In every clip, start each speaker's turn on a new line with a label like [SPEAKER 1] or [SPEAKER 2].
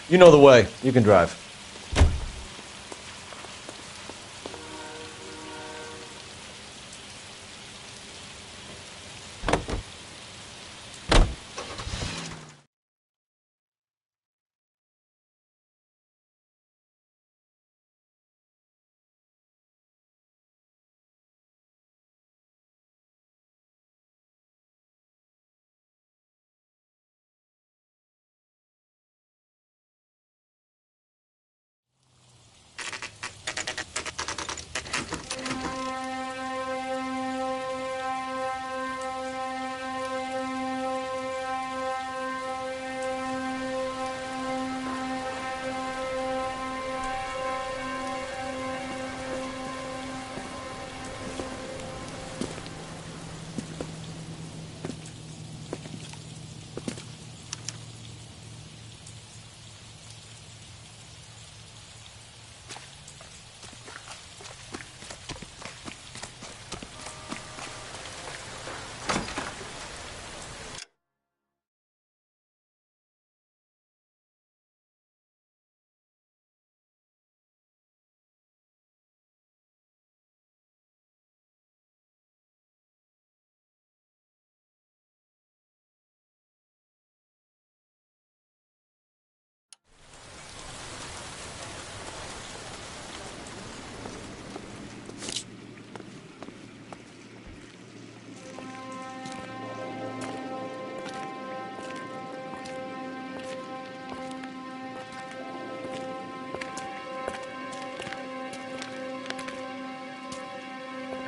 [SPEAKER 1] You know the way. You can drive.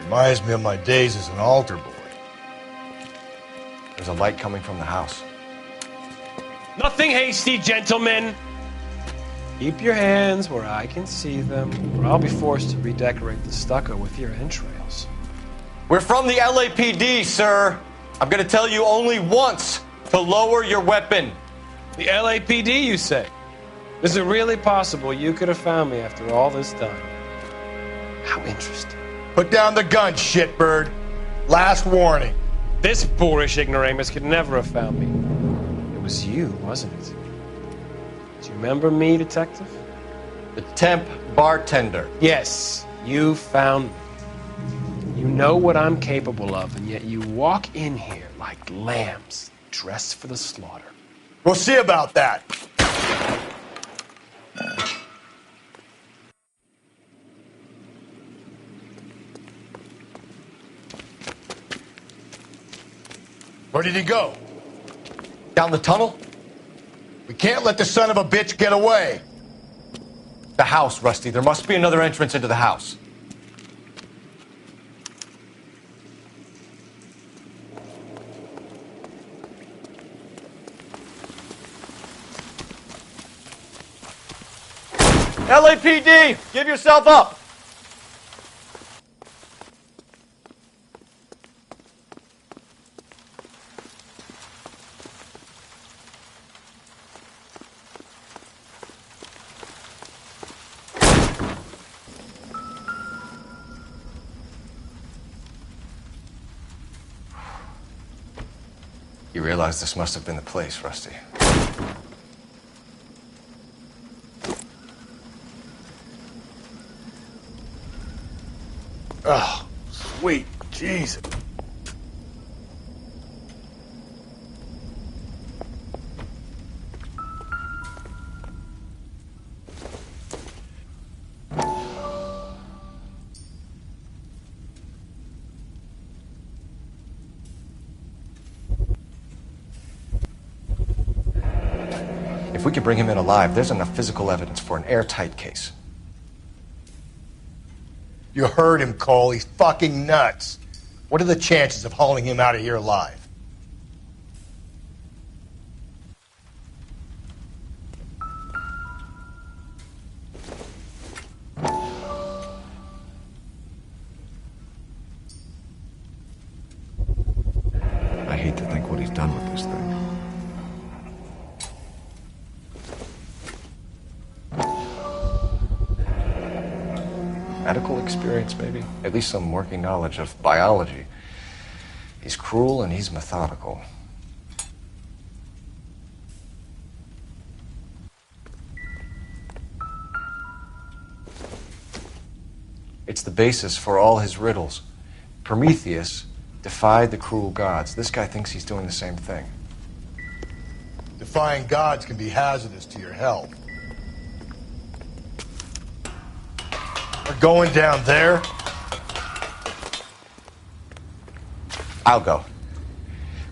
[SPEAKER 2] Reminds me of my days as an altar boy.
[SPEAKER 1] There's a light coming from the house.
[SPEAKER 3] Nothing hasty, gentlemen. Keep your hands where I can see them, or I'll be forced to redecorate the stucco with your entrails.
[SPEAKER 1] We're from the LAPD, sir. I'm gonna tell you only once to lower your weapon.
[SPEAKER 3] The LAPD, you say? Is it really possible you could have found me after all this time? How interesting.
[SPEAKER 2] Put down the gun, shitbird. Last warning.
[SPEAKER 3] This boorish ignoramus could never have found me. It was you, wasn't it? Do you remember me, detective?
[SPEAKER 1] The temp bartender.
[SPEAKER 3] Yes, you found me. You know what I'm capable of, and yet you walk in here like lambs dressed for the slaughter.
[SPEAKER 2] We'll see about that. Where did he go?
[SPEAKER 1] Down the tunnel?
[SPEAKER 2] We can't let the son of a bitch get away.
[SPEAKER 1] The house, Rusty. There must be another entrance into the house. LAPD! Give yourself up! You realize this must have been the place, Rusty.
[SPEAKER 2] Oh, sweet Jesus.
[SPEAKER 1] If we could bring him in alive, there's enough physical evidence for an airtight case.
[SPEAKER 2] You heard him, Cole. He's fucking nuts. What are the chances of hauling him out of here alive?
[SPEAKER 1] I hate to think what he's done with this thing. Medical experience, maybe? At least some working knowledge of biology. He's cruel and he's methodical. It's the basis for all his riddles. Prometheus defied the cruel gods. This guy thinks he's doing the same thing.
[SPEAKER 2] Defying gods can be hazardous to your health. We're going down there.
[SPEAKER 1] I'll go.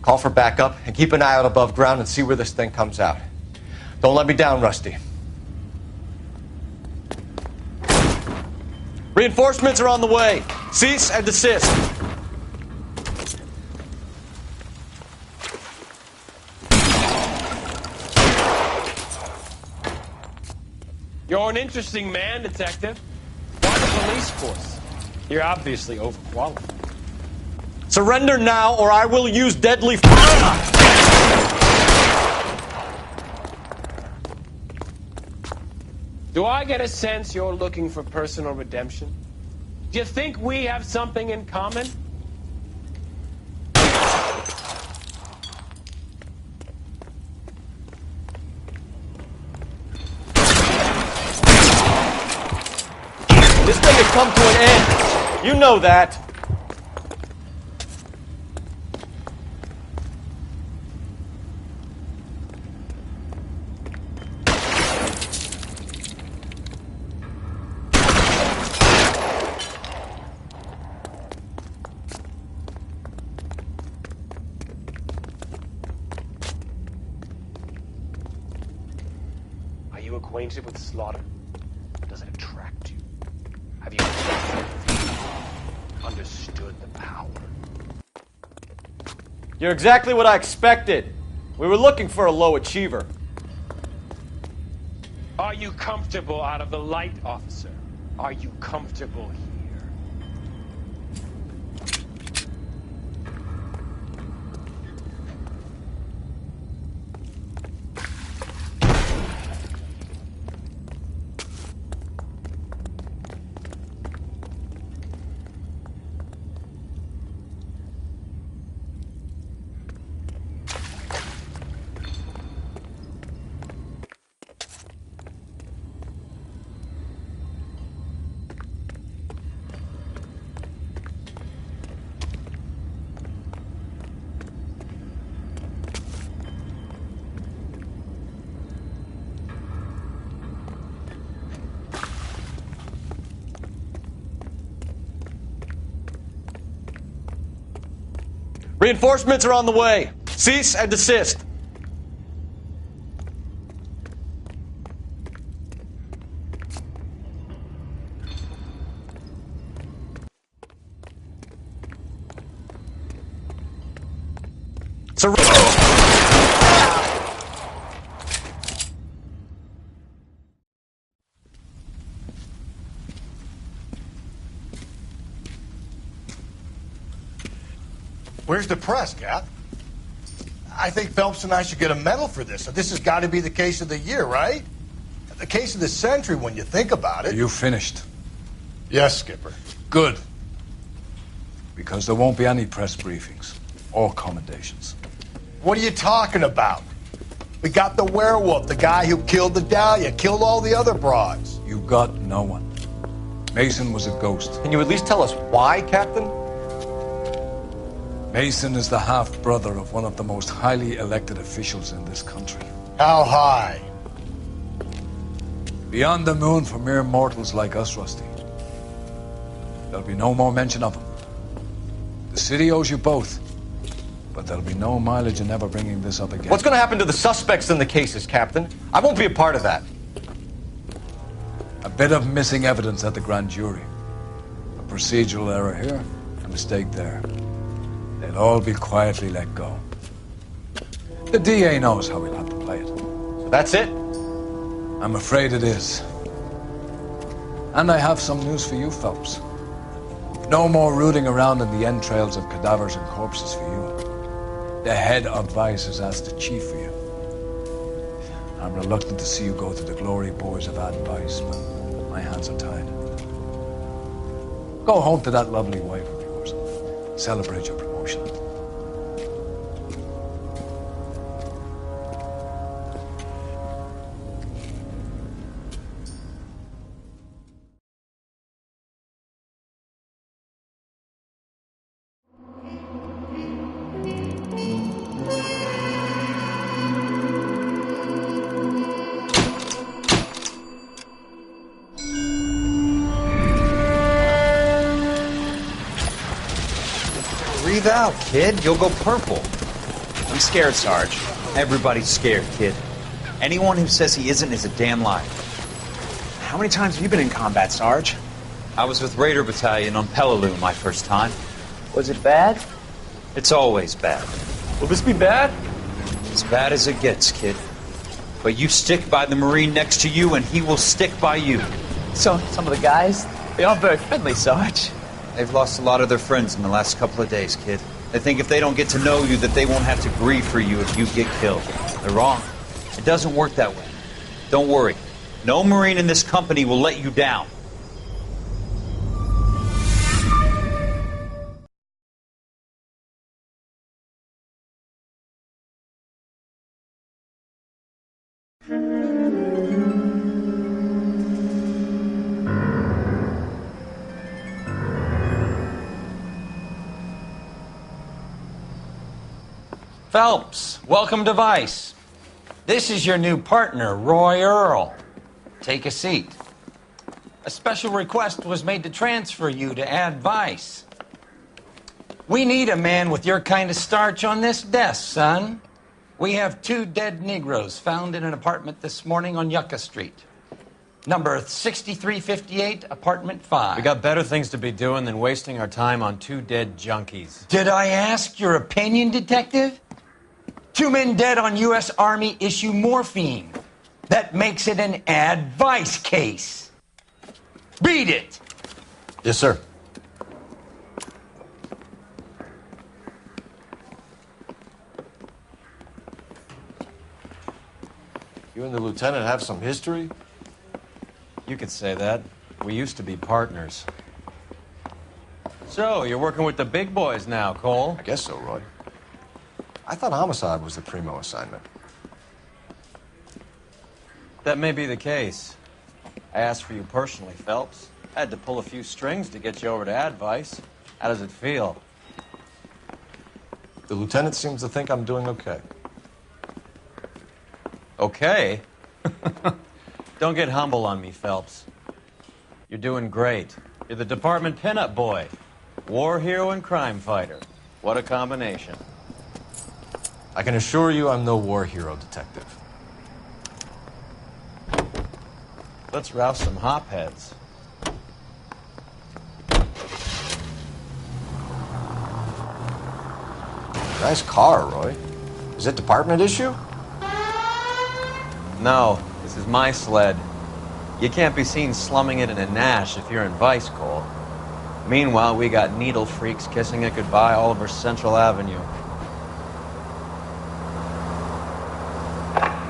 [SPEAKER 1] Call for backup and keep an eye out above ground and see where this thing comes out. Don't let me down, Rusty. Reinforcements are on the way. Cease and desist.
[SPEAKER 3] You're an interesting man, Detective. Why the police force? You're obviously overqualified.
[SPEAKER 1] Surrender now, or I will use deadly
[SPEAKER 3] Do I get a sense you're looking for personal redemption? Do you think we have something in common?
[SPEAKER 1] This thing has come to an end. You know that.
[SPEAKER 3] Are you acquainted with slaughter? Does it attract you? Have you understood the power?
[SPEAKER 1] You're exactly what I expected. We were looking for a low achiever.
[SPEAKER 3] Are you comfortable out of the light, officer? Are you comfortable here?
[SPEAKER 1] Reinforcements are on the way. Cease and desist.
[SPEAKER 2] Where's the press, Cap? I think Phelps and I should get a medal for this. So this has got to be the case of the year, right? The case of the century when you think about it.
[SPEAKER 4] Are you finished?
[SPEAKER 2] Yes, Skipper.
[SPEAKER 4] Good. Because there won't be any press briefings or commendations.
[SPEAKER 2] What are you talking about? We got the werewolf, the guy who killed the Dahlia, killed all the other broads.
[SPEAKER 4] You got no one. Mason was a ghost.
[SPEAKER 1] Can you at least tell us why, Captain?
[SPEAKER 4] Mason is the half-brother of one of the most highly elected officials in this country.
[SPEAKER 2] How high?
[SPEAKER 4] Beyond the moon for mere mortals like us, Rusty. There'll be no more mention of him. The city owes you both. But there'll be no mileage in ever bringing this up again.
[SPEAKER 1] What's going to happen to the suspects in the cases, Captain? I won't be a part of that.
[SPEAKER 4] A bit of missing evidence at the grand jury. A procedural error here, a mistake there. They'll all be quietly let go. The DA knows how we'll have to play it.
[SPEAKER 1] So that's it?
[SPEAKER 4] I'm afraid it is. And I have some news for you, Phelps. No more rooting around in the entrails of cadavers and corpses for you. The head of Vice has asked the chief for you. I'm reluctant to see you go to the glory boys of advice, but my hands are tied. Go home to that lovely wife of yours. Celebrate your promotion.
[SPEAKER 5] Breathe out, kid. You'll go purple.
[SPEAKER 6] I'm scared, Sarge.
[SPEAKER 5] Everybody's scared, kid. Anyone who says he isn't is a damn liar.
[SPEAKER 6] How many times have you been in combat, Sarge?
[SPEAKER 5] I was with Raider Battalion on Peleliu my first time.
[SPEAKER 6] Was it bad?
[SPEAKER 5] It's always bad.
[SPEAKER 3] Will this be bad?
[SPEAKER 5] As bad as it gets, kid. But you stick by the Marine next to you, and he will stick by you.
[SPEAKER 6] So, some of the guys, they aren't very friendly, Sarge.
[SPEAKER 5] They've lost a lot of their friends in the last couple of days, kid. They think if they don't get to know you, that they won't have to grieve for you if you get killed. They're wrong. It doesn't work that way. Don't worry. No Marine in this company will let you down.
[SPEAKER 7] Phelps, welcome to Vice. This is your new partner, Roy Earl. Take a seat. A special request was made to transfer you to Ad Vice. We need a man with your kind of starch on this desk, son. We have 2 dead Negroes found in an apartment this morning on Yucca Street. Number 6358, apartment 5.
[SPEAKER 8] We got better things to be doing than wasting our time on 2 dead junkies.
[SPEAKER 7] Did I ask your opinion, detective? 2 men dead on U.S. Army issue morphine. That makes it an Ad Vice case. Read it.
[SPEAKER 1] Yes, sir. You and the lieutenant have some history?
[SPEAKER 8] You could say that. We used to be partners. So, you're working with the big boys now, Cole?
[SPEAKER 1] I guess so, Roy. I thought homicide was the primo assignment.
[SPEAKER 8] That may be the case. I asked for you personally, Phelps. I had to pull a few strings to get you over to Advice. How does it feel?
[SPEAKER 1] The lieutenant seems to think I'm doing okay.
[SPEAKER 8] Okay? Don't get humble on me, Phelps. You're doing great. You're the department pinup boy. War hero and crime fighter. What a combination.
[SPEAKER 1] I can assure you I'm no war hero, detective.
[SPEAKER 8] Let's rouse some hopheads.
[SPEAKER 1] Nice car, Roy. Is it department issue?
[SPEAKER 8] No, this is my sled. You can't be seen slumming it in a Nash if you're in Vice, Cole. Meanwhile, we got needle freaks kissing it goodbye all over Central Avenue.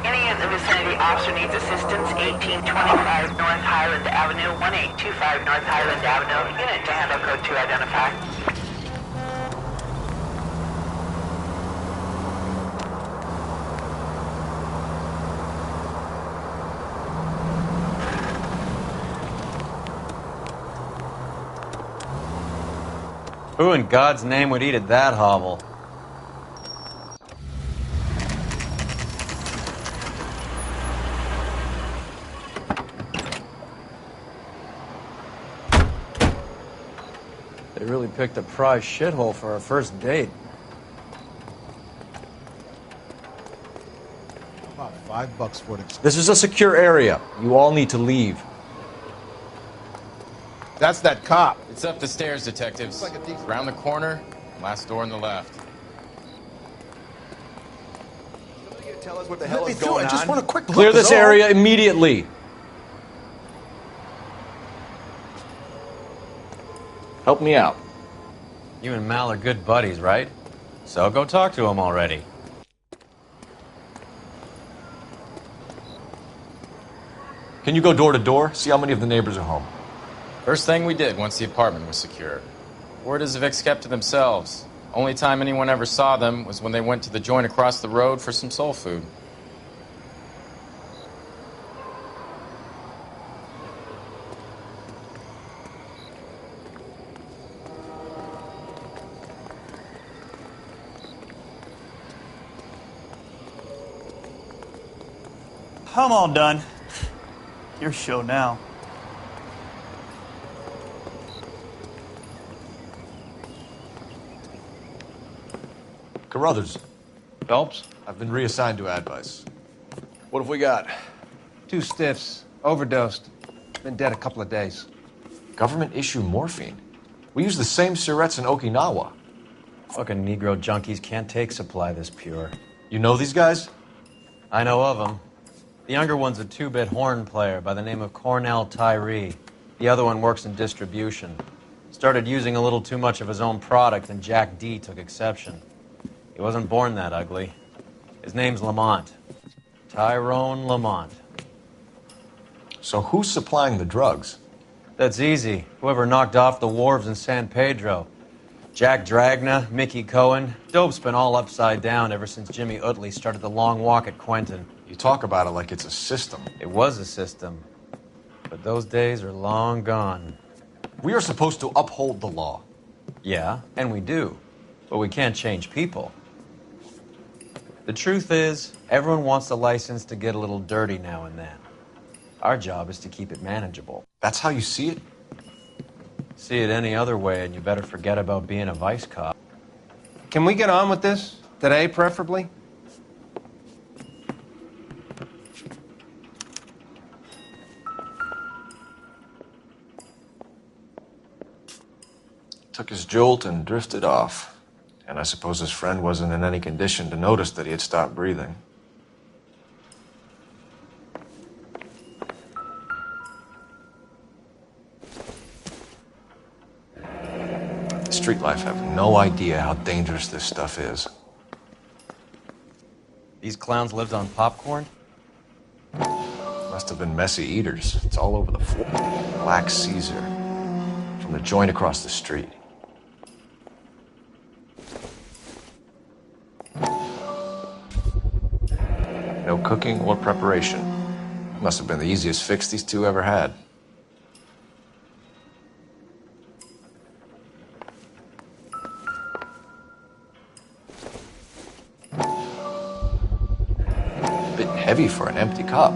[SPEAKER 9] Any in the vicinity officer needs assistance, 1825 North Highland Avenue, 1825 North Highland Avenue. Unit to handle code 2 identify.
[SPEAKER 8] Who in God's name would eat at that hovel? They really picked a prize shithole for our first date.
[SPEAKER 2] About $5 for it.
[SPEAKER 1] This is a secure area. You all need to leave.
[SPEAKER 2] That's that cop.
[SPEAKER 10] It's up the stairs, detectives.
[SPEAKER 2] Looks like a decent-
[SPEAKER 10] Round the corner, last door on the left.
[SPEAKER 2] Tell us what the hell is going on. I just want a quick look.
[SPEAKER 1] Clear this
[SPEAKER 2] is all.
[SPEAKER 1] area immediately. Help me out.
[SPEAKER 8] You and Mal are good buddies, right? So go talk to him already.
[SPEAKER 1] Can you go door to door? See how many of the neighbors are home.
[SPEAKER 10] First thing we did once the apartment was secure. Word is the Vics kept to themselves. Only time anyone ever saw them was when they went to the joint across the road for some soul food.
[SPEAKER 11] I'm all done. Your show now.
[SPEAKER 1] Carruthers,
[SPEAKER 3] Phelps?
[SPEAKER 1] I've been reassigned to Advice.
[SPEAKER 3] What have we got? 2 stiffs. Overdosed. Been dead a couple of days.
[SPEAKER 1] Government issue morphine. We use the same syrettes in Okinawa.
[SPEAKER 8] Fucking Negro junkies can't take supply this pure.
[SPEAKER 1] You know these guys?
[SPEAKER 8] I know of them. The younger one's a 2-bit horn player by the name of Cornell Tyree. The other one works in distribution. Started using a little too much of his own product, and Jack D took exception. He wasn't born that ugly. His name's Lamont. Tyrone Lamont.
[SPEAKER 1] So who's supplying the drugs?
[SPEAKER 8] That's easy. Whoever knocked off the wharves in San Pedro. Jack Dragna, Mickey Cohen. Dope's been all upside down ever since Jimmy Utley started the long walk at Quentin.
[SPEAKER 1] You talk about it like it's a system.
[SPEAKER 8] It was a system. But those days are long gone.
[SPEAKER 1] We are supposed to uphold the law.
[SPEAKER 8] Yeah, and we do. But we can't change people. The truth is, everyone wants the license to get a little dirty now and then. Our job is to keep it manageable.
[SPEAKER 1] That's how you see it?
[SPEAKER 8] See it any other way, and you better forget about being a vice cop.
[SPEAKER 3] Can we get on with this? Today, preferably?
[SPEAKER 1] Took his jolt and drifted off. And I suppose his friend wasn't in any condition to notice that he had stopped breathing. Street life have no idea how dangerous this stuff is.
[SPEAKER 8] These clowns lived on popcorn?
[SPEAKER 1] Must have been messy eaters. It's all over the floor. Black Caesar. From the joint across the street. No cooking or preparation. Must have been the easiest fix these two ever had. Bit heavy for an empty cup.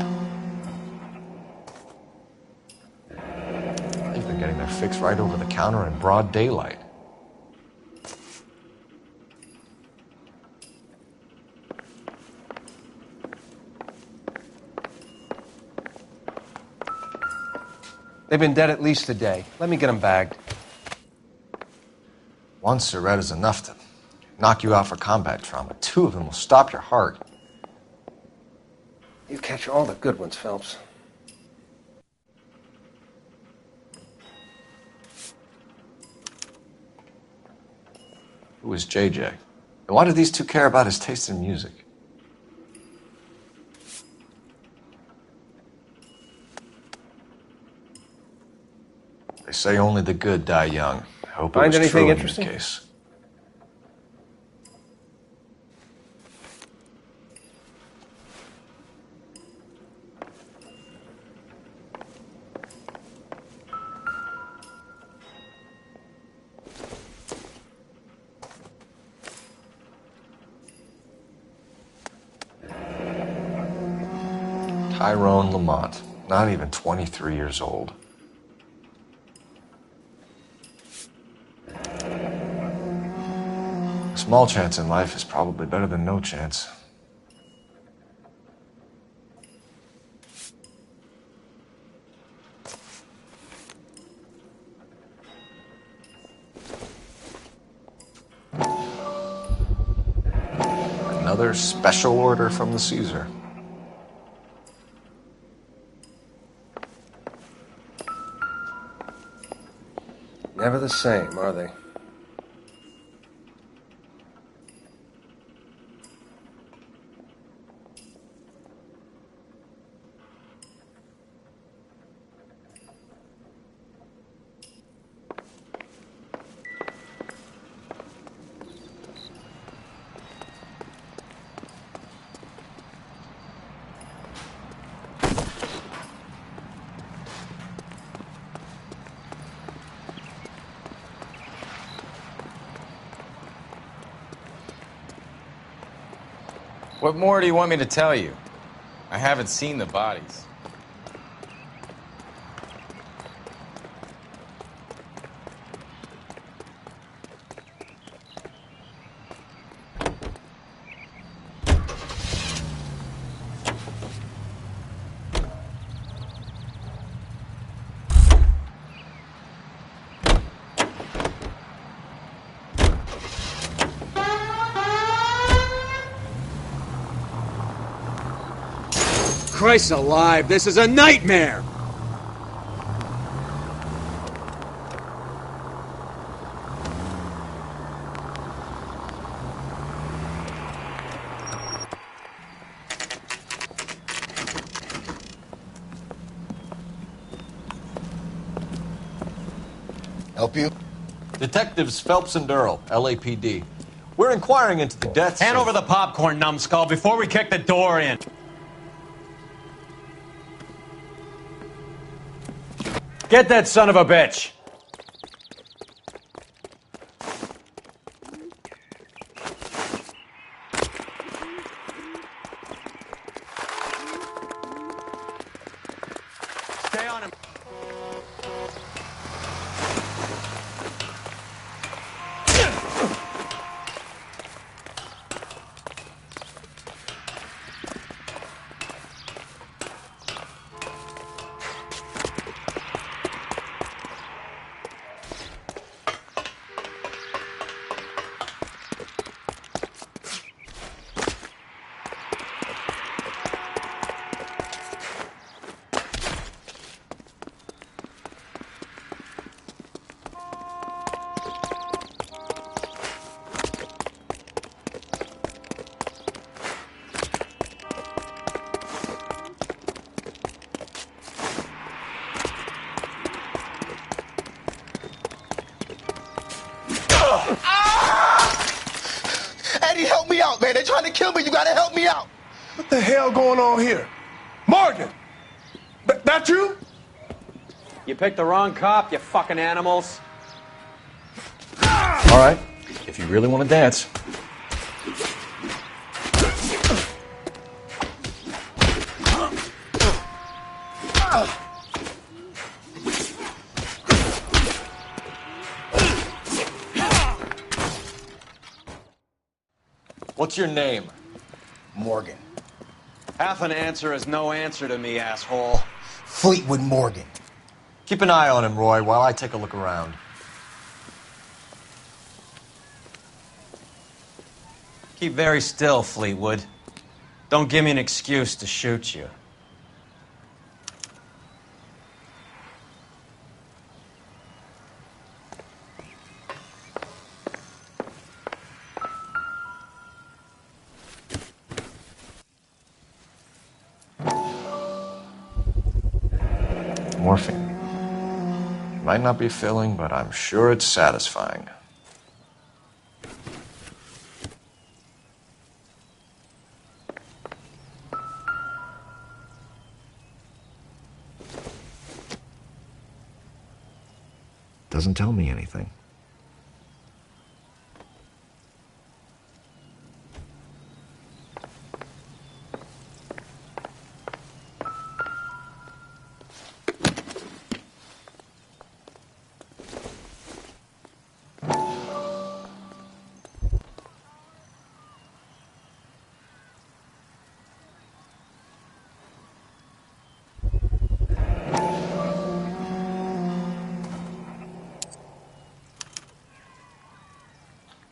[SPEAKER 1] They've been getting their fix right over the counter in broad daylight.
[SPEAKER 3] They've been dead at least a day. Let me get them bagged.
[SPEAKER 1] One Surette is enough to knock you out for combat trauma. 2 of them will stop your heart.
[SPEAKER 3] You catch all the good ones, Phelps.
[SPEAKER 1] Who is JJ? And why do these two care about his taste in music? They say only the good die young. I hope
[SPEAKER 3] Find
[SPEAKER 1] it was
[SPEAKER 3] anything
[SPEAKER 1] true
[SPEAKER 3] interesting?
[SPEAKER 1] in your case. Tyrone Lamont, not even 23 years old. A small chance in life is probably better than no chance. Another special order from the Caesar.
[SPEAKER 3] Never the same, are they?
[SPEAKER 10] What more do you want me to tell you? I haven't seen the bodies.
[SPEAKER 12] Christ alive, this is a nightmare!
[SPEAKER 2] Help you?
[SPEAKER 1] Detectives Phelps and Earl, LAPD. We're inquiring into the deaths.
[SPEAKER 8] Hand over the popcorn, numbskull, before we kick the door in.
[SPEAKER 12] Get that son of a bitch!
[SPEAKER 8] Stay on him.
[SPEAKER 2] Eddie, help me out, man. They're trying to kill me. You gotta help me out. What the hell going on here? Morgan! That you?
[SPEAKER 12] You picked the wrong cop, you fucking animals.
[SPEAKER 1] All right, if you really want to dance. What's your name?
[SPEAKER 2] Morgan.
[SPEAKER 8] Half an answer is no answer to me, asshole.
[SPEAKER 2] Fleetwood Morgan.
[SPEAKER 1] Keep an eye on him, Roy, while I take a look around.
[SPEAKER 8] Keep very still, Fleetwood. Don't give me an excuse to shoot you.
[SPEAKER 1] Morphine. Might not be filling, but I'm sure it's satisfying. Doesn't tell me anything.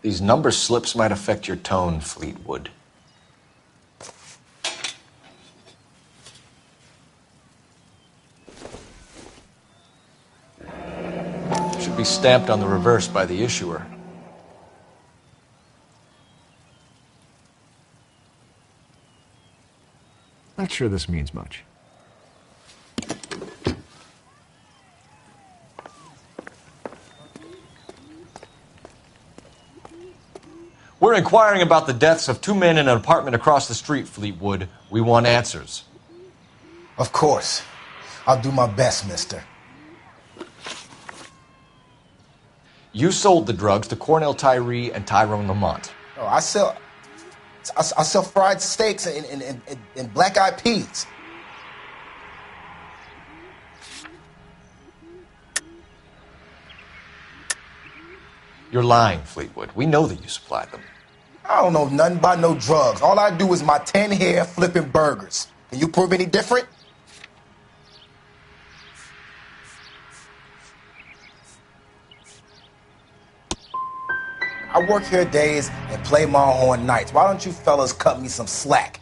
[SPEAKER 1] These number slips might affect your tone, Fleetwood. Should be stamped on the reverse by the issuer. Not sure this means much. We're inquiring about the deaths of two men in an apartment across the street, Fleetwood. We want answers.
[SPEAKER 2] Of course. I'll do my best, mister.
[SPEAKER 1] You sold the drugs to Cornell Tyree and Tyrone Lamont.
[SPEAKER 2] Oh, I sell fried steaks and black-eyed peas.
[SPEAKER 1] You're lying, Fleetwood. We know that you supplied them.
[SPEAKER 2] I don't know nothing about no drugs. All I do is my 10 hair flipping burgers. Can you prove any different? I work here days and play my horn nights. Why don't you fellas cut me some slack?